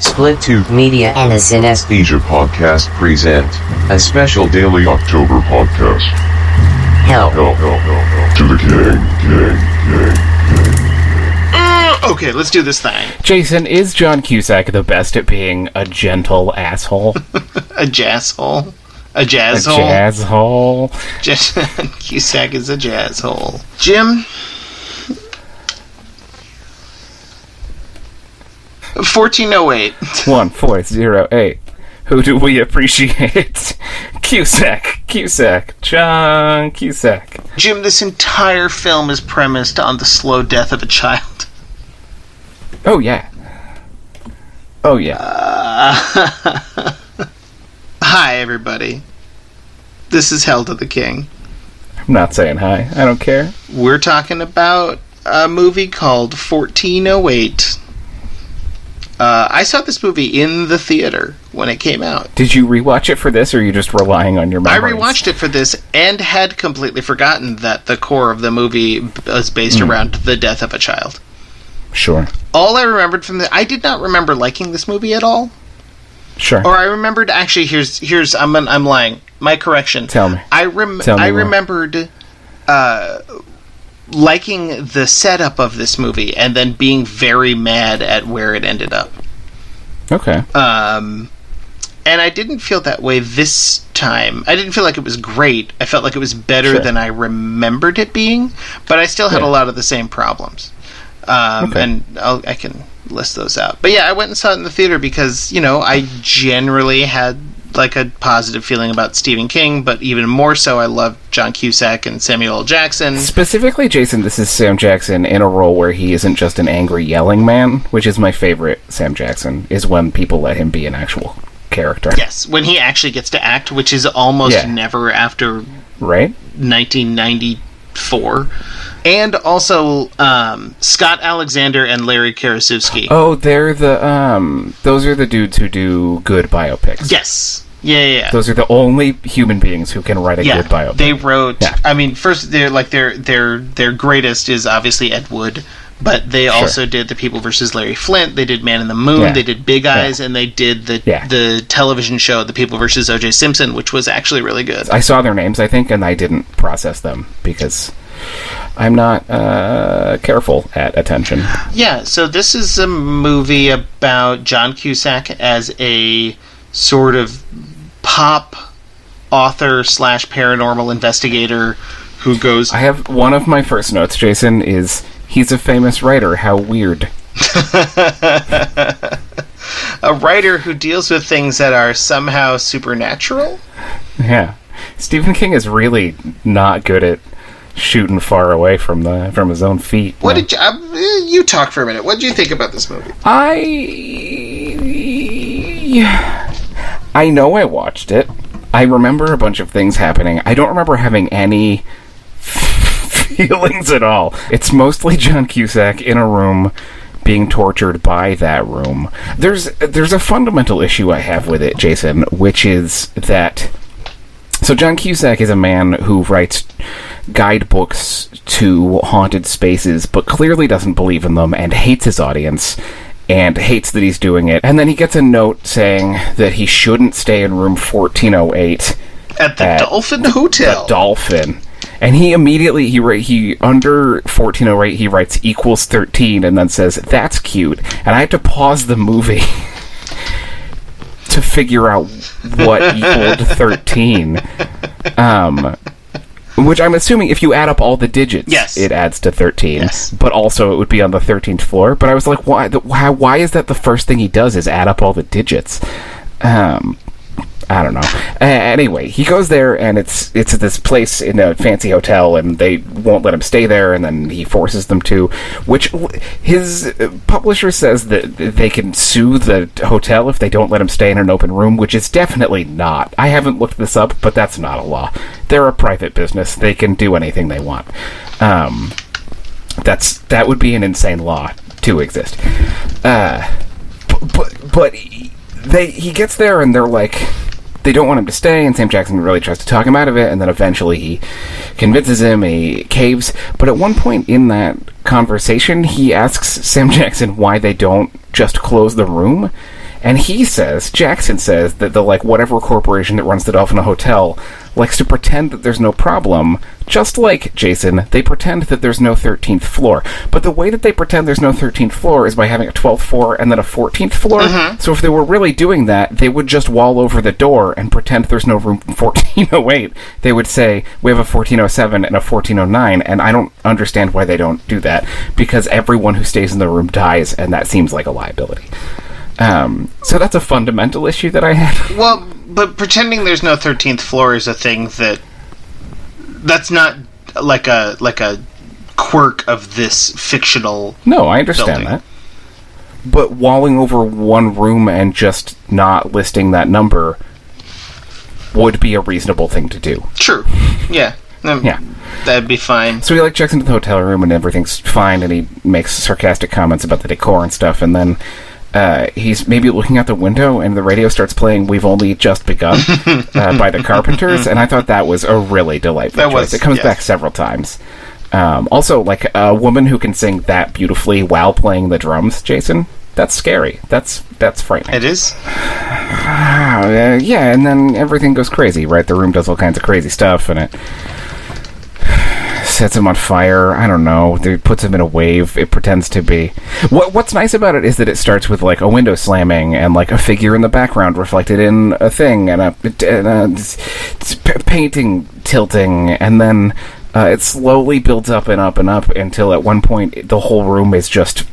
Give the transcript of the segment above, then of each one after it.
Split Tube Media and the Cinesthetes podcast present a special daily October podcast. Help to the king. Okay, let's do this thing. Jason, is John Cusack the best at being a gentle asshole? A jazzhole? A jazzhole? A jazzhole. Cusack is a jazzhole. Jim? 1408. 1408. Who do we appreciate? Cusack. John Cusack. Jim, this entire film is premised on the slow death of a child. Oh, yeah. Hi, everybody. This is Hell to the King. I'm not saying hi. I don't care. We're talking about a movie called 1408. I saw this movie in the theater when it came out. Did you rewatch it for this, or are you just relying on your memories? I rewatched it for this and had completely forgotten that the core of the movie was based around the death of a child. Sure. All I remembered from I did not remember liking this movie at all. Sure. Or I remembered, actually, here's I'm lying. My correction. Tell me. I remembered liking the setup of this movie and then being very mad at where it ended up. Okay. And I didn't feel that way this time. I didn't feel like it was great. I felt like it was better than I remembered it being, but I still had a lot of the same problems. And I can list those out. But yeah, I went and saw it in the theater because, I generally had like a positive feeling about Stephen King, but even more so, I love John Cusack and Samuel L. Jackson. Specifically, Jason, this is Sam Jackson in a role where he isn't just an angry yelling man, which is my favorite Sam Jackson, is when people let him be an actual character. Yes, when he actually gets to act, which is almost never after 1994. And also Scott Alexander and Larry Karasowski. Oh, they're the those are the dudes who do good biopics. Yes. Yeah. Those are the only human beings who can write a good biopic. They wrote. Yeah. I mean, first their greatest is obviously Ed Wood, but they also did The People vs. Larry Flint. They did Man in the Moon. They did Big Eyes, and they did the television show The People vs. O.J. Simpson, which was actually really good. I saw their names, I think, and I didn't process them because I'm not careful at attention. Yeah, so this is a movie about John Cusack as a sort of pop author / paranormal investigator who goes... I have one of my first notes, Jason, is he's a famous writer. How weird. A writer who deals with things that are somehow supernatural? Yeah. Stephen King is really not good at shooting far away from his own feet. What did you talk for a minute? What did you think about this movie? I know I watched it. I remember a bunch of things happening. I don't remember having any feelings at all. It's mostly John Cusack in a room being tortured by that room. There's a fundamental issue I have with it, Jason, which is that John Cusack is a man who writes guidebooks to haunted spaces, but clearly doesn't believe in them and hates his audience and hates that he's doing it. And then he gets a note saying that he shouldn't stay in room 1408 at the Dolphin Hotel. The Dolphin. And he immediately, he under 1408, he writes equals 13 and then says, that's cute. And I had to pause the movie to figure out what equaled 13. Which I'm assuming if you add up all the digits, it adds to 13. Yes. But also it would be on the 13th floor. But I was like, why is that the first thing he does is add up all the digits? I don't know. Anyway, he goes there, and it's this place in a fancy hotel, and they won't let him stay there, and then he forces them to, which his publisher says that they can sue the hotel if they don't let him stay in an open room, which is definitely not. I haven't looked this up, but that's not a law. They're a private business. They can do anything they want. That would be an insane law to exist. But he gets there, and they're like... They don't want him to stay, and Sam Jackson really tries to talk him out of it, and then eventually he convinces him, he caves. But at one point in that conversation, he asks Sam Jackson why they don't just close the room. And Jackson says that the, like, whatever corporation that runs the Dolphin Hotel likes to pretend that there's no problem, just like, Jason, they pretend that there's no 13th floor. But the way that they pretend there's no 13th floor is by having a 12th floor and then a 14th floor. Mm-hmm. So if they were really doing that, they would just wall over the door and pretend there's no room in 1408. They would say, we have a 1407 and a 1409, and I don't understand why they don't do that, because everyone who stays in the room dies, and that seems like a liability. So that's a fundamental issue that I had. Well, but pretending there's no 13th floor is a thing that's not like a quirk of this fictional No, I understand building. that. But walling over one room and just not listing that number would be a reasonable thing to do. True. Yeah. Yeah. That'd be fine. So he, like, checks into the hotel room and everything's fine, and he makes sarcastic comments about the decor and stuff, and then he's maybe looking out the window, and the radio starts playing "We've Only Just Begun" by the Carpenters, and I thought that was a really delightful choice. It comes back several times. Also, like, a woman who can sing that beautifully while playing the drums, Jason, that's scary. That's frightening. It is? Yeah, and then everything goes crazy, right? The room does all kinds of crazy stuff, and it sets him on fire. I don't know. It puts him in a wave. It pretends to be. What's nice about it is that it starts with, like, a window slamming and, like, a figure in the background reflected in a thing and a painting tilting, and then it slowly builds up and up and up until at one point the whole room is just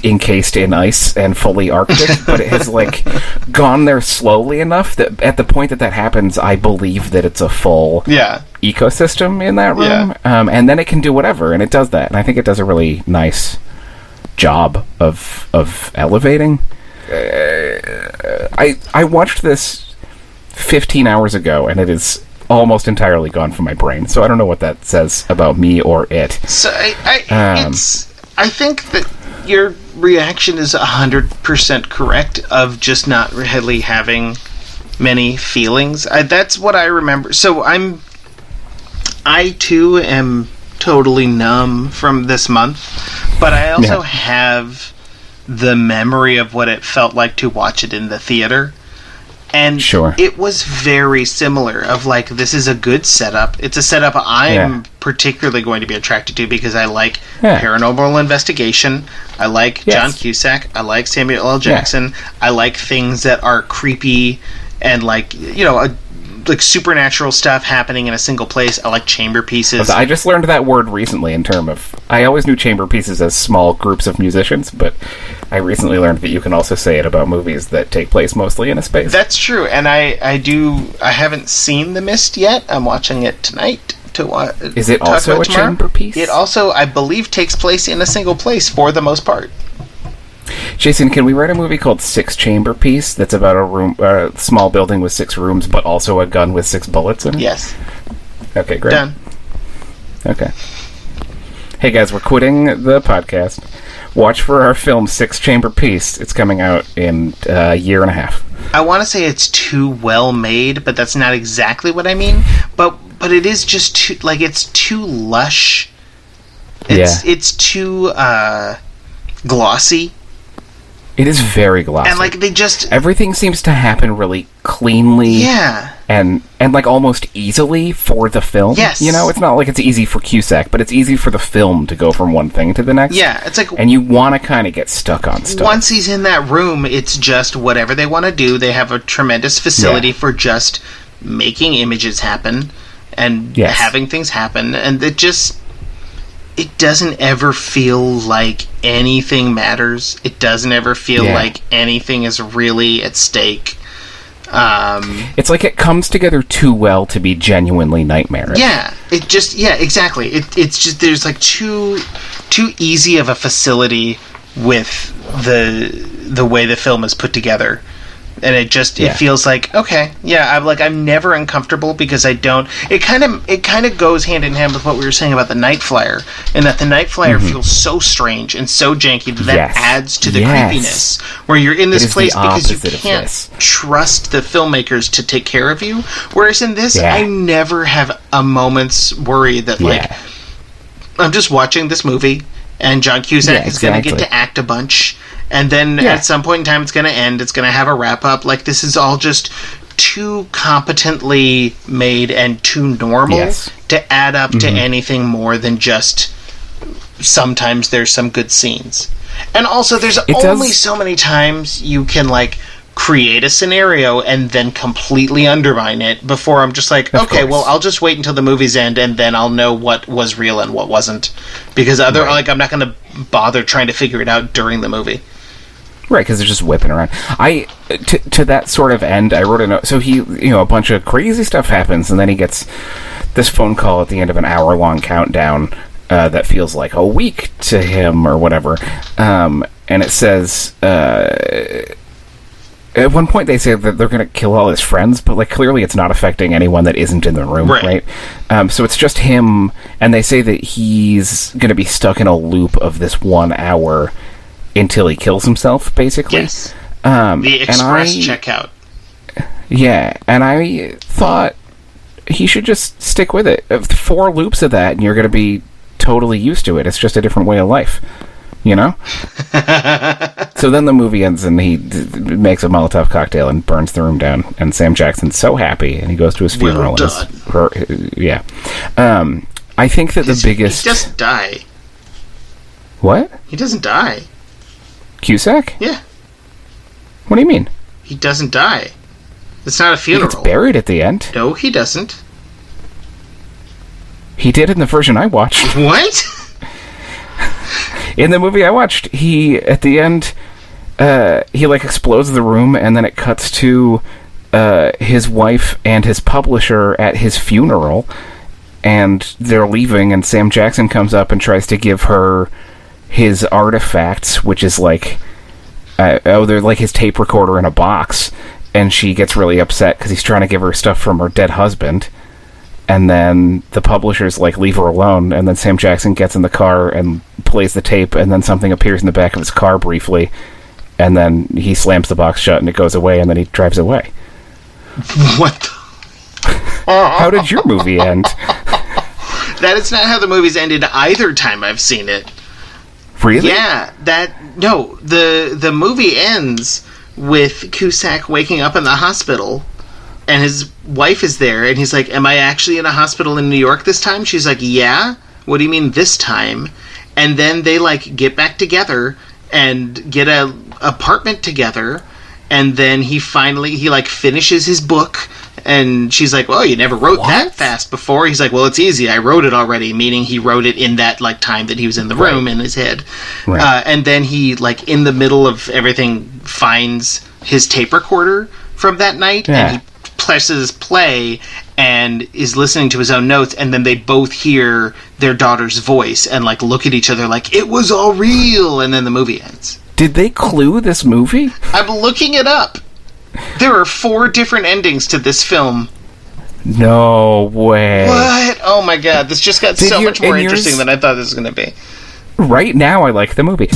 encased in ice and fully Arctic, but it has, like, gone there slowly enough that at the point that happens, I believe that it's a full ecosystem in that room. Yeah. And then it can do whatever, and it does that. And I think it does a really nice job of elevating. I watched this 15 hours ago, and it is almost entirely gone from my brain, so I don't know what that says about me or it. So I think that your reaction is 100% correct of just not really having many feelings. That's what I remember. So I too am totally numb from this month, but I also have the memory of what it felt like to watch it in the theater. And it was very similar of, like, this is a good setup. It's a setup I'm particularly going to be attracted to because I like paranormal investigation. I like John Cusack. I like Samuel L. Jackson. I like things that are creepy and, like, you know, like supernatural stuff happening in a single place. I like chamber pieces. I just learned that word recently in terms of... I always knew chamber pieces as small groups of musicians, but I recently learned that you can also say it about movies that take place mostly in a space. That's true, and I haven't seen The Mist yet. I'm watching it tonight. Is it also a chamber piece? It also, I believe, takes place in a single place for the most part. Jason, can we write a movie called Six Chamber Piece that's about a small building with 6 rooms, but also a gun with 6 bullets in it? Yes. Okay, great. Done. Okay. Hey guys, we're quitting the podcast. Watch for our film Six Chamber Piece. It's coming out in a year and a half. I want to say it's too well made, but that's not exactly what I mean. But it is just too, like, it's too lush. It's too glossy. It is very glossy. And, like, they just... Everything seems to happen really cleanly. Yeah. And like, almost easily for the film. Yes. You know, it's not like it's easy for Cusack, but it's easy for the film to go from one thing to the next. Yeah, it's like... And you want to kind of get stuck on stuff. Once he's in that room, it's just whatever they want to do. They have a tremendous facility for just making images happen and having things happen. And it just... It doesn't ever feel like anything matters. It doesn't ever feel like anything is really at stake. It's like it comes together too well to be genuinely nightmarish. Yeah, it just exactly. It's just there's like too easy of a facility with the way the film is put together. And it feels like, okay, I'm never uncomfortable because I don't. It kind of goes hand in hand with what we were saying about the Night Flyer, and that the Night Flyer feels so strange and so janky that adds to the creepiness. Where you're in this place because you can't trust the filmmakers to take care of you. Whereas in this, I never have a moment's worry that like I'm just watching this movie. and John Cusack is going to get to act a bunch, and then at some point in time it's going to end. It's going to have a wrap up. Like, this is all just too competently made and too normal to add up to anything more than just sometimes there's some good scenes. And also, there's only so many times you can, like, create a scenario and then completely undermine it before I'm just like, okay, well, I'll just wait until the movie's end and then I'll know what was real and what wasn't. Because like, I'm not going to bother trying to figure it out during the movie. Right, because they're just whipping around. To that sort of end, I wrote a note. So a bunch of crazy stuff happens, and then he gets this phone call at the end of an hour-long countdown that feels like a week to him or whatever. And it says, at one point they say that they're going to kill all his friends, but like clearly it's not affecting anyone that isn't in the room, right? So it's just him, and they say that he's going to be stuck in a loop of this 1 hour until he kills himself, basically. Yes. The express checkout. Yeah, and I thought he should just stick with it. 4 loops of that, and you're going to be totally used to it. It's just a different way of life, you know? So then the movie ends, and he makes a Molotov cocktail and burns the room down, and Sam Jackson's so happy, and he goes to his funeral. Well done. I think that the biggest... He doesn't die. What? He doesn't die. Cusack? Yeah. What do you mean? He doesn't die. It's not a funeral. He gets buried at the end. No, he doesn't. He did in the version I watched. What? In the movie I watched, he, at the end, he, like, explodes the room, and then it cuts to his wife and his publisher at his funeral, and they're leaving, and Sam Jackson comes up and tries to give her his artifacts, which is, like, they're, like, his tape recorder in a box, and she gets really upset because he's trying to give her stuff from her dead husband. And then the publishers, like, leave her alone, and then Sam Jackson gets in the car and plays the tape, and then something appears in the back of his car briefly, and then he slams the box shut, and it goes away, and then he drives away. What? How did your movie end? That is not how the movie's ended either time I've seen it. Really? Yeah, the movie ends with Cusack waking up in the hospital, and his wife is there, and he's like, am I actually in a hospital in New York this time? She's like, yeah. What do you mean this time? And then they, like, get back together and get a apartment together, and then he finishes his book, and she's like, well, you never wrote that fast before. He's like, well, it's easy. I wrote it already, meaning he wrote it in that, like, time that he was in the room in his head. Right. And then he, like, in the middle of everything, finds his tape recorder from that night, and he presses play and is listening to his own notes, and then they both hear their daughter's voice and, like, look at each other like, it was all real, and then the movie ends. Did they clue this movie? I'm looking it up. There are 4 different endings to this film. No way. What? Oh my god, this just got so much more interesting than I thought this was going to be. Right now I like the movie.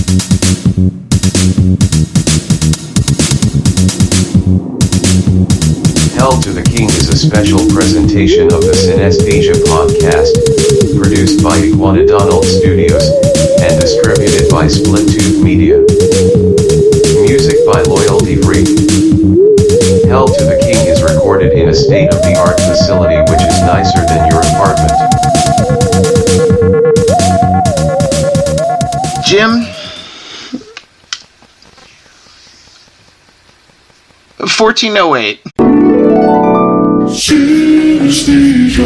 Hell to the King is a special presentation of the Cinesthetes podcast, produced by Iguanadonald Studios, and distributed by Split Tooth Media. Music by Loyalty Free. Hell to the King is recorded in a state-of-the-art facility which is nicer than your apartment. Jim? 1408. Cinesthetes.